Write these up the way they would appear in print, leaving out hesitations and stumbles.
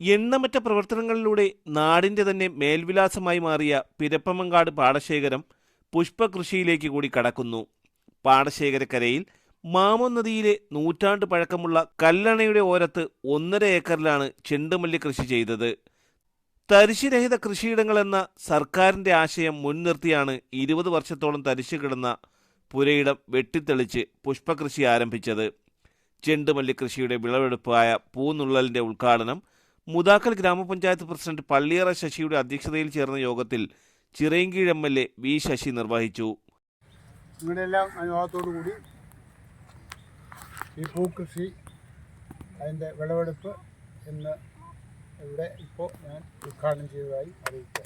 എണ്ണമറ്റ പ്രവർത്തനങ്ങളിലൂടെ നാടിൻ്റെ തന്നെ മേൽവിലാസമായി മാറിയ പിരപ്പമങ്കാട് പാടശേഖരം പുഷ്പകൃഷിയിലേക്ക് കൂടി കടക്കുന്നു. പാടശേഖരക്കരയിൽ മാമോ നദിയിലെ നൂറ്റാണ്ട് പഴക്കമുള്ള കല്ലണയുടെ ഓരത്ത് 1.5 ഏക്കറിലാണ് ചെണ്ടുമല്ലി കൃഷി ചെയ്തത്. തരിശുരഹിത കൃഷിയിടങ്ങളെന്ന സർക്കാരിൻ്റെ ആശയം മുൻനിർത്തിയാണ് 20 വർഷത്തോളം തരിശു കിടന്ന പുരയിടം വെട്ടിത്തെളിച്ച് പുഷ്പകൃഷി ആരംഭിച്ചത്. ചെണ്ടുമല്ലി കൃഷിയുടെ വിളവെടുപ്പായ പൂനുള്ളലിൻ്റെ ഉദ്ഘാടനം മുതാക്കൽ ഗ്രാമപഞ്ചായത്ത് പ്രസിഡന്റ് പള്ളിയറ ശശിയുടെ അധ്യക്ഷതയിൽ ചേർന്ന യോഗത്തിൽ ചിറയൻകീഴ് MLA വി ശശി നിർവഹിച്ചു. ഇങ്ങനെയെല്ലാം അനുഭവത്തോടു കൂടി ഈ പൂക്കൃഷി അതിൻ്റെ വിളവെടുപ്പ് ഇന്ന് ഇവിടെ ഇപ്പോൾ ഞാൻ ഉദ്ഘാടനം ചെയ്തതായി അറിയിക്കുക.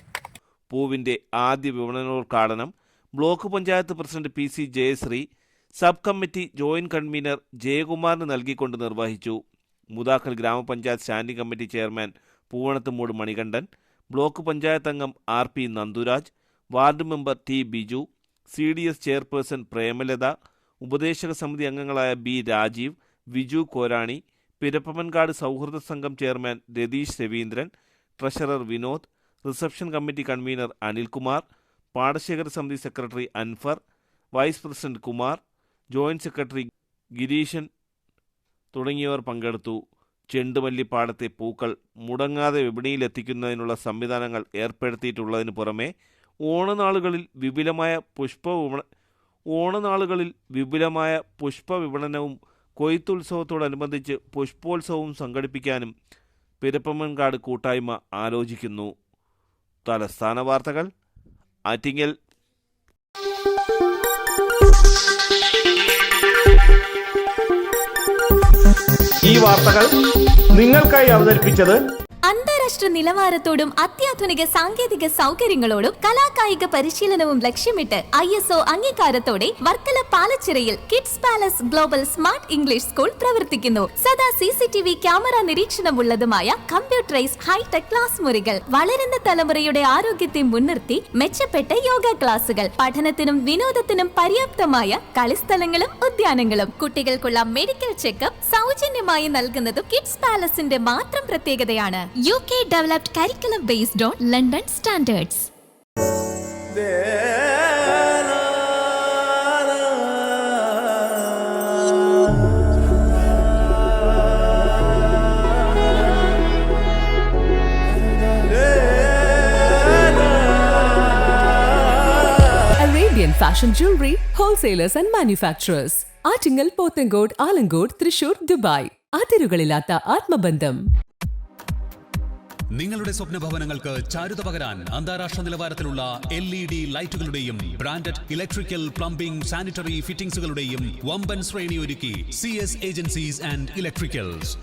പൂവിൻ്റെ ആദ്യ വിപണനോദ്ഘാടനം block panchayat president PC Jayashree sub committee joint convener ജയകുമാറിന് നൽകിക്കൊണ്ട് നിർവഹിച്ചു. മുതാക്കൽ ഗ്രാമപഞ്ചായത്ത് standing committee chairman Poovanathumoodu Manikandan, block panchayat അംഗം RP Nanduraj, ward member T Biju, CDS chairperson Premalatha, ഉപദേശക സമിതി അംഗങ്ങളായ B രാജീവ്, വിജു കോരാണി, പിരപ്പമൻകാട് സൗഹൃദ സംഘം chairman Ratheesh Raveendran, treasurer Vinod, reception committee convener Anilkumar, പാടശേഖര സമിതി secretary Anfar, vice president Kumar, joint secretary Gireesan തുടങ്ങിയവർ പങ്കെടുത്തു. ചെണ്ടുമല്ലിപ്പാടത്തെ പൂക്കൾ മുടങ്ങാതെ വിപണിയിലെത്തിക്കുന്നതിനുള്ള സംവിധാനങ്ങൾ ഏർപ്പെടുത്തിയിട്ടുള്ളതിനു പുറമെ ഓണനാളുകളിൽ വിപുലമായ പുഷ്പവിപണനവും കൊയ്ത്തുത്സവത്തോടനുബന്ധിച്ച് പുഷ്പോത്സവവും സംഘടിപ്പിക്കാനും പിരപ്പമൻകാട് കൂട്ടായ്മ ആലോചിക്കുന്നു. തലസ്ഥാന വാർത്തകൾ ആറ്റിങ്ങൽ. ഈ വാർത്തകൾ നിങ്ങൾക്കായി അവതരിപ്പിച്ചത് അന്താരാഷ്ട്ര നിലവാരത്തോടും അത്യാധുനിക സാങ്കേതിക സൗകര്യങ്ങളോടും കലാകായിക പരിശീലനവും ലക്ഷ്യമിട്ട് ISO അംഗീകാരത്തോടെ വർക്കല പാലച്ചിറയിൽ kids palace global smart English school പ്രവർത്തിക്കുന്നു. സദാ CCTV ക്യാമറ നിരീക്ഷണമുള്ളതുമായ കമ്പ്യൂട്ടറൈസ്ഡ് ഹൈടെക് ക്ലാസ് മുറികൾ, വളരുന്ന തലമുറയുടെ ആരോഗ്യത്തെ മുൻനിർത്തി മെച്ചപ്പെട്ട യോഗ ക്ലാസുകൾ, പഠനത്തിനും വിനോദത്തിനും പര്യാപ്തമായ കളിസ്ഥലങ്ങളും ഉദ്യാനങ്ങളും, കുട്ടികൾക്കുള്ള മെഡിക്കൽ ചെക്കപ്പ് സൗജന്യമായി നൽകുന്നതും കിഡ്സ് പാലസിന്റെ മാത്രം പ്രത്യേകതയാണ്. UK developed curriculum based on London standards. Arabian Fashion Jewelry Wholesalers and Manufacturers. Attingal, Pothencode, Alamcode, Thrissur, Dubai. അതിരുകളില്ലാത്ത ആത്മബന്ധം. നിങ്ങളുടെ സ്വപ്ന ഭവനങ്ങൾക്ക് ചാരുത പകരാൻ അന്താരാഷ്ട്ര നിലവാരത്തിലുള്ള LED ലൈറ്റുകളുടെയും ബ്രാൻഡഡ് ഇലക്ട്രിക്കൽ, പ്ലംബിംഗ്, സാനിറ്ററി ഫിറ്റിംഗ്സുകളുടെയും വമ്പൻ ശ്രേണി ഒരുക്കി CS ഏജൻസീസ് ആൻഡ് ഇലക്ട്രിക്കൽസ്.